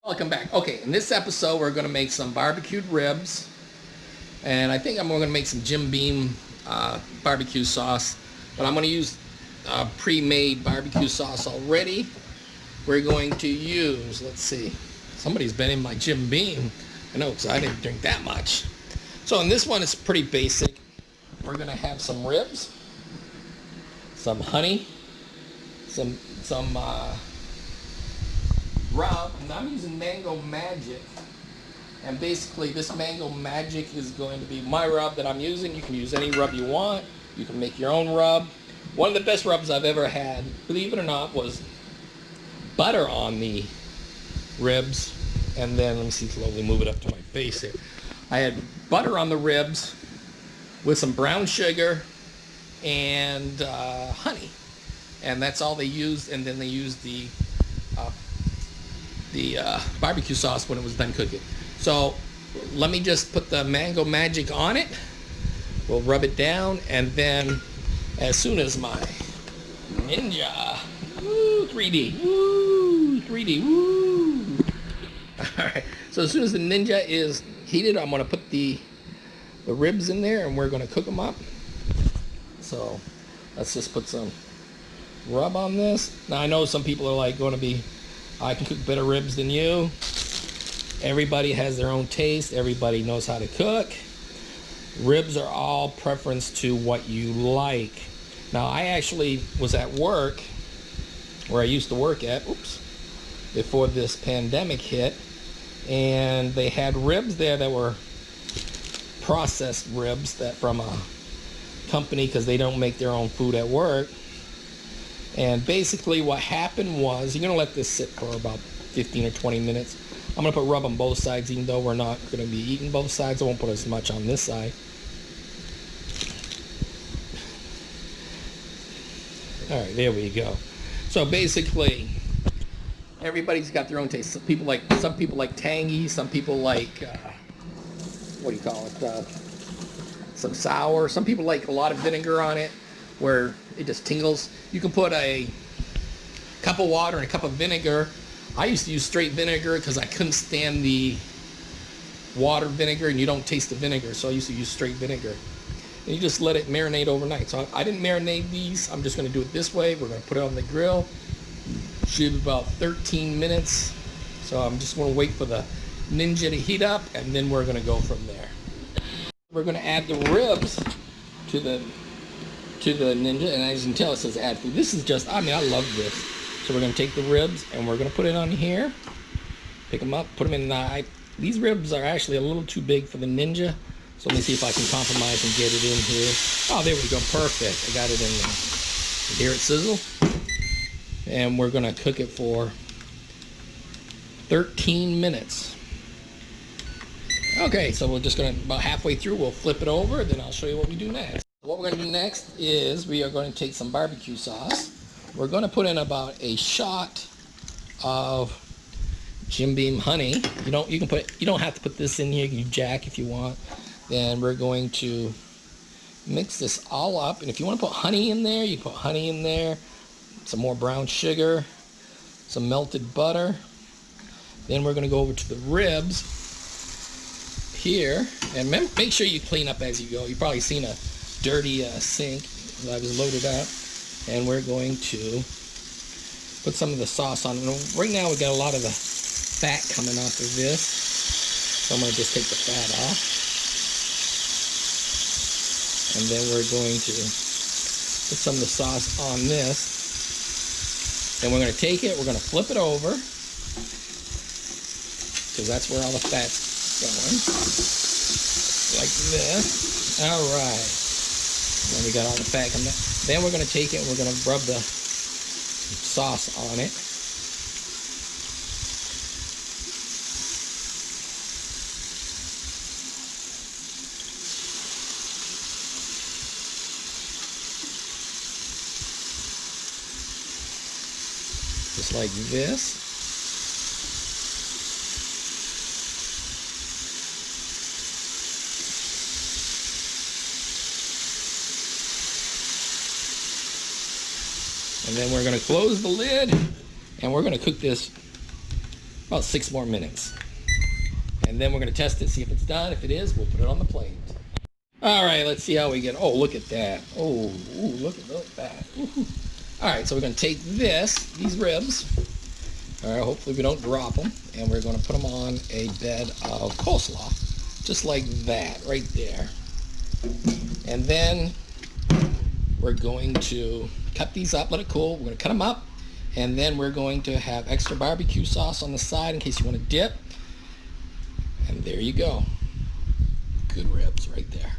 Welcome back. Okay, in this episode, we're going to make some barbecued ribs. And I think I'm going to make some Jim Beam barbecue sauce. But I'm going to use pre-made barbecue sauce already. We're going to use, let's see, somebody's been in my Jim Beam. I know, because I didn't drink that much. So in this one, it's pretty basic. We're going to have some ribs, some honey, some rub, and I'm using Mango Magic, and basically this Mango Magic is going to be my rub that I'm using. You can use any rub you want. You can make your own rub. One of the best rubs I've ever had, believe it or not, was butter on the ribs, and then let me see, slowly move it up to my face here. I had butter on the ribs with some brown sugar and honey, and that's all they used. And then they used the barbecue sauce when it was done cooking. So let me just put the Mango Magic on it. We'll rub it down, and then as soon as my Ninja, woo, 3D, woo, 3D, woo. All right. So as soon as the Ninja is heated, I'm gonna put the ribs in there, and we're gonna cook them up. So let's just put some rub on this. Now I know some people are like going to be, I can cook better ribs than you. Everybody has their own taste. Everybody knows how to cook. Ribs are all preference to what you like. Now, I actually was at work, where I used to work at, before this pandemic hit, and they had ribs there that were processed ribs that from a company, because they don't make their own food at work. And basically what happened was, you're going to let this sit for about 15 or 20 minutes. I'm going to put rub on both sides, even though we're not going to be eating both sides. I won't put as much on this side. All right, there we go. So basically, everybody's got their own taste. Some people like tangy. Some people like, what do you call it? Some sour. Some people like a lot of vinegar on it, where it just tingles. You can put a cup of water and a cup of vinegar. I used to use straight vinegar because I couldn't stand the water vinegar, and you don't taste the vinegar, so I used to use straight vinegar. And you just let it marinate overnight. So I didn't marinate these. I'm just going to do it this way. We're going to put it on the grill. Should be about 13 minutes. So I'm just going to wait for the Ninja to heat up, and then we're going to go from there. We're going to add the ribs to the Ninja, and as you can tell, it says add food. This is just, I love this. So we're going to take the ribs, and we're going to put it on here, pick them up, put them in the, these ribs are actually a little too big for the Ninja, so let me see if I can compromise and get it in here. Oh, there we go, perfect. I got it in there. Hear it sizzle? And we're going to cook it for 13 minutes. Okay, so we're just going to, about halfway through, we'll flip it over, then I'll show you what we do next. What we're going to do next is we are going to take some barbecue sauce. We're going to put in about a shot of Jim Beam honey. You don't have to put this in here. You jack if you want. Then we're going to mix this all up. And if you want to put honey in there, you put honey in there. Some more brown sugar, some melted butter. Then we're going to go over to the ribs here, and make sure you clean up as you go. You've probably seen a dirty sink that was loaded up, and we're going to put some of the sauce on. Right now we got a lot of the fat coming off of this, so I'm going to just take the fat off, and then we're going to put some of the sauce on this. Then we're going to take it, we're going to flip it over, because that's where all the fat's going, like this. All right. Then we got all the fat coming out. Then we're going to take it and we're going to rub the sauce on it. Just like this. And then we're going to close the lid, and we're going to cook this about 6 more minutes. And then we're going to test it, see if it's done. If it is, we'll put it on the plate. All right, let's see how we get. Oh, look at that. Oh, ooh, look at that. Ooh. All right, so we're going to take these ribs. All right, hopefully we don't drop them. And we're going to put them on a bed of coleslaw. Just like that, right there. And then we're going to cut these up, let it cool. We're going to cut them up. And then we're going to have extra barbecue sauce on the side in case you want to dip. And there you go. Good ribs right there.